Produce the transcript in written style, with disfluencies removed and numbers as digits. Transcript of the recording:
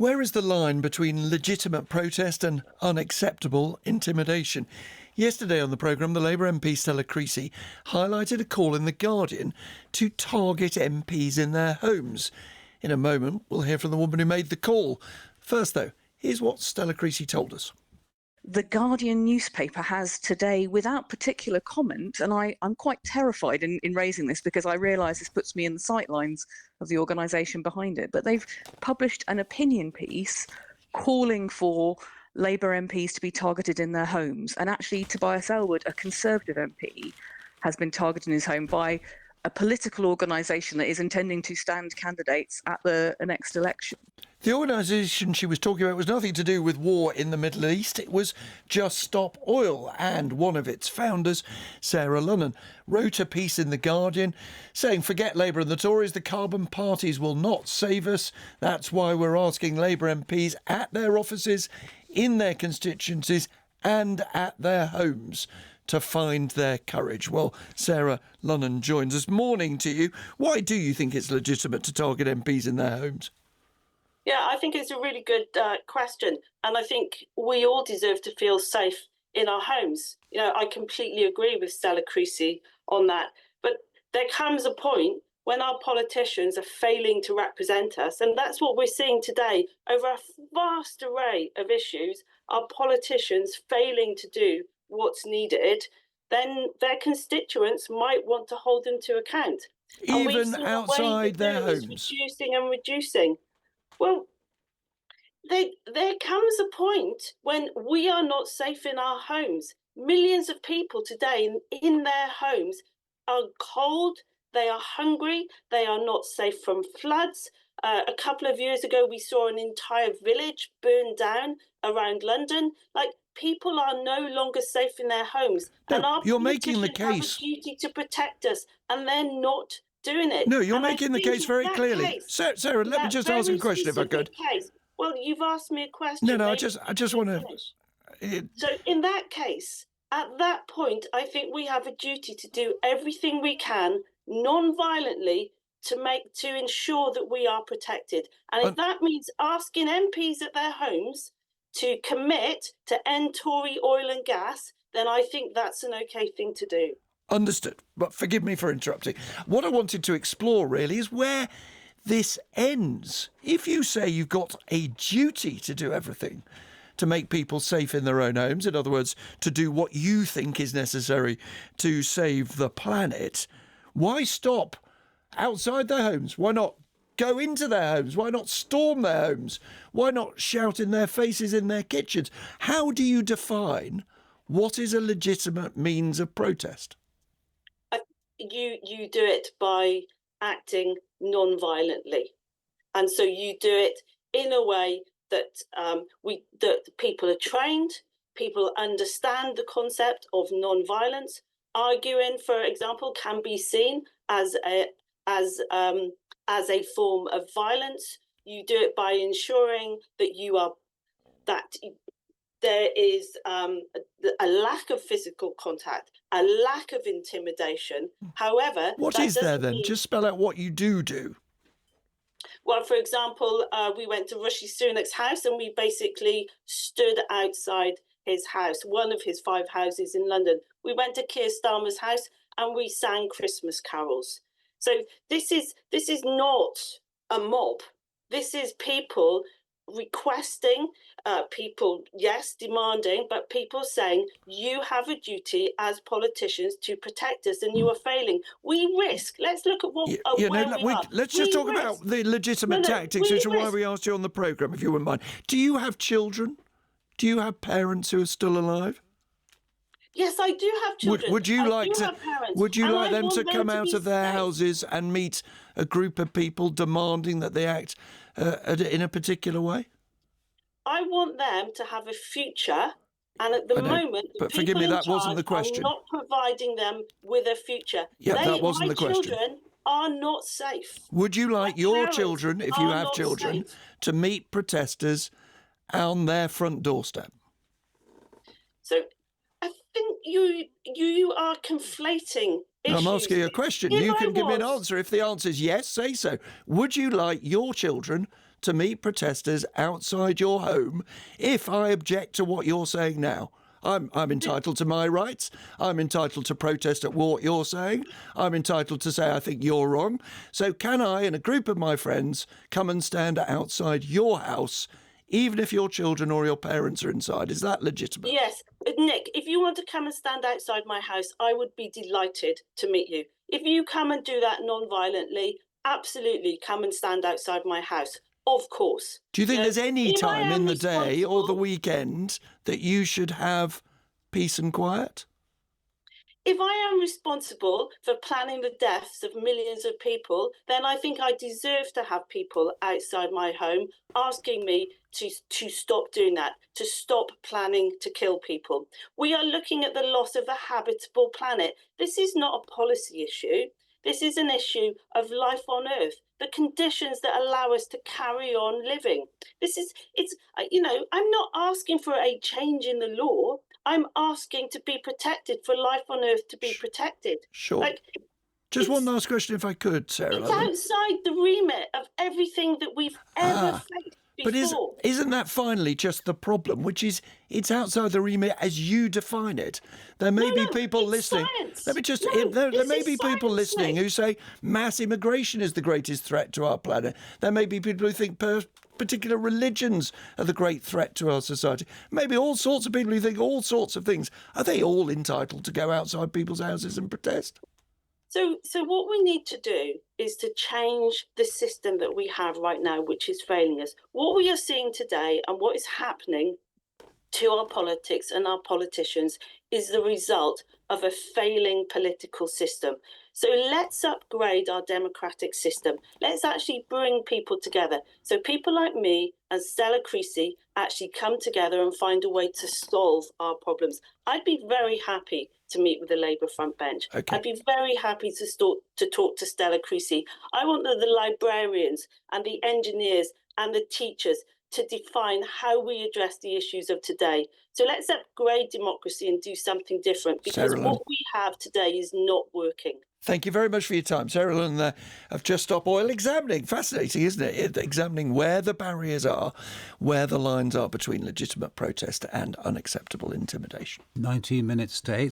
Where is the line between legitimate protest and unacceptable intimidation? Yesterday on the programme, the Labour MP Stella Creasy highlighted a call in The Guardian to target MPs in their homes. In a moment, we'll hear from the woman who made the call. First, though, here's what Stella Creasy told us. The Guardian newspaper has today, without particular comment, and I'm quite terrified in raising this because I realise this puts me in the sightlines of the organisation behind it, but they've published an opinion piece calling for Labour MPs to be targeted in their homes. And actually, Tobias Ellwood, a Conservative MP, has been targeted in his home by a political organisation that is intending to stand candidates at the next election. The organisation she was talking about was nothing to do with war in the Middle East. It was Just Stop Oil. And one of its founders, Sarah Lunnon, wrote a piece in The Guardian saying, forget Labour and the Tories, the carbon parties will not save us. That's why we're asking Labour MPs at their offices, in their constituencies and at their homes to find their courage. Well, Sarah Lunnon joins us. Morning to you. Why do you think it's legitimate to target MPs in their homes? Yeah, I think it's a really good question. And I think we all deserve to feel safe in our homes. You know, I completely agree with Stella Creasy on that. But there comes a point when our politicians are failing to represent us. And that's what we're seeing today over a vast array of issues. Our politicians failing to do what's needed, then their constituents might want to hold them to account. Even outside their homes. Reducing. Well, there comes a point when we are not safe in our homes. Millions of people today in their homes are cold, they are hungry, they are not safe from floods. A couple of years ago, we saw an entire village burn down around London. Like, people are no longer safe in their homes. No, and our you're making the case. have a duty to protect us, and they're not doing it. No, you're and making the case very clearly. Sarah, let me just ask a question if I could. Well, you've asked me a question. No, I just want to... So in that case, at that point, I think we have a duty to do everything we can non-violently to ensure that we are protected. And if that means asking MPs at their homes to commit to end Tory oil and gas, then I think that's an okay thing to do. Understood. But forgive me for interrupting. What I wanted to explore really is where this ends. If you say you've got a duty to do everything to make people safe in their own homes, in other words, to do what you think is necessary to save the planet, why stop outside their homes? Why not go into their homes? Why not storm their homes? Why not shout in their faces in their kitchens? How do you define what is a legitimate means of protest? You do it by acting non-violently, and so you do it in a way that that people are trained, people understand the concept of non-violence. Arguing, for example, can be seen as a form of violence. You do it by ensuring that there is a lack of physical contact, a lack of intimidation. However, what is there then? Just spell out what you do. Well, for example, we went to Rishi Sunak's house and we basically stood outside his house, one of his 5 houses in London. We went to Keir Starmer's house and we sang Christmas carols. So this is not a mob. This is people requesting, people, yes, demanding, but people saying you have a duty as politicians to protect us and you are failing. We risk. Let's look at what let's just talk about the legitimate tactics, which is why we asked you on the programme, if you wouldn't mind. Do you have children? Do you have parents who are still alive? Yes, I do have children. Would you like them to come out of their houses and meet a group of people demanding that they act in a particular way? I want them to have a future, and at the moment, but forgive me, that wasn't the question. I'm not providing them with a future. Yeah, that wasn't the question. My children are not safe. Would you like your children, if you have children, to meet protesters on their front doorstep? So I think you are conflating issues. I'm asking you a question. You can give me an answer. If the answer is yes, say so. Would you like your children to meet protesters outside your home if I object to what you're saying now? I'm entitled to my rights. I'm entitled to protest at what you're saying. I'm entitled to say I think you're wrong. So can I and a group of my friends come and stand outside your house, even if your children or your parents are inside? Is that legitimate? Yes. Nick, if you want to come and stand outside my house, I would be delighted to meet you. If you come and do that non-violently, absolutely come and stand outside my house. Of course. Do you think there's any if I time am in the day or the responsible- weekend that you should have peace and quiet? If I am responsible for planning the deaths of millions of people, then I think I deserve to have people outside my home asking me to stop doing that, to stop planning to kill people. We are looking at the loss of a habitable planet. This is not a policy issue. This is an issue of life on Earth, the conditions that allow us to carry on living. I'm not asking for a change in the law. I'm asking to be protected, for life on Earth to be protected. Sure. Just one last question, if I could, Sarah. It's outside the remit of everything that we've ever faced before. But isn't that finally just the problem, which is it's outside the remit as you define it? There may be people listening. Science. Let me just. No, there may this be is people science, listening Nick. who say mass immigration is the greatest threat to our planet. There may be people who think particular religions are the great threat to our society. Maybe all sorts of people who think all sorts of things. Are they all entitled to go outside people's houses and protest? So what we need to do is to change the system that we have right now, which is failing us. What we are seeing today and what is happening to our politics and our politicians is the result of a failing political system. So let's upgrade our democratic system. Let's actually bring people together. So people like me and Stella Creasy actually come together and find a way to solve our problems. I'd be very happy to meet with the Labour front bench. Okay. I'd be very happy to talk to Stella Creasy. I want the librarians and the engineers and the teachers to define how we address the issues of today. So let's upgrade democracy and do something different, because Sarah what Lunnon. we have today is not working. Thank you very much for your time. Sarah Lunnon of Just Stop Oil examining. Fascinating, isn't it? Examining where the barriers are, where the lines are between legitimate protest and unacceptable intimidation. 19 minutes to 8.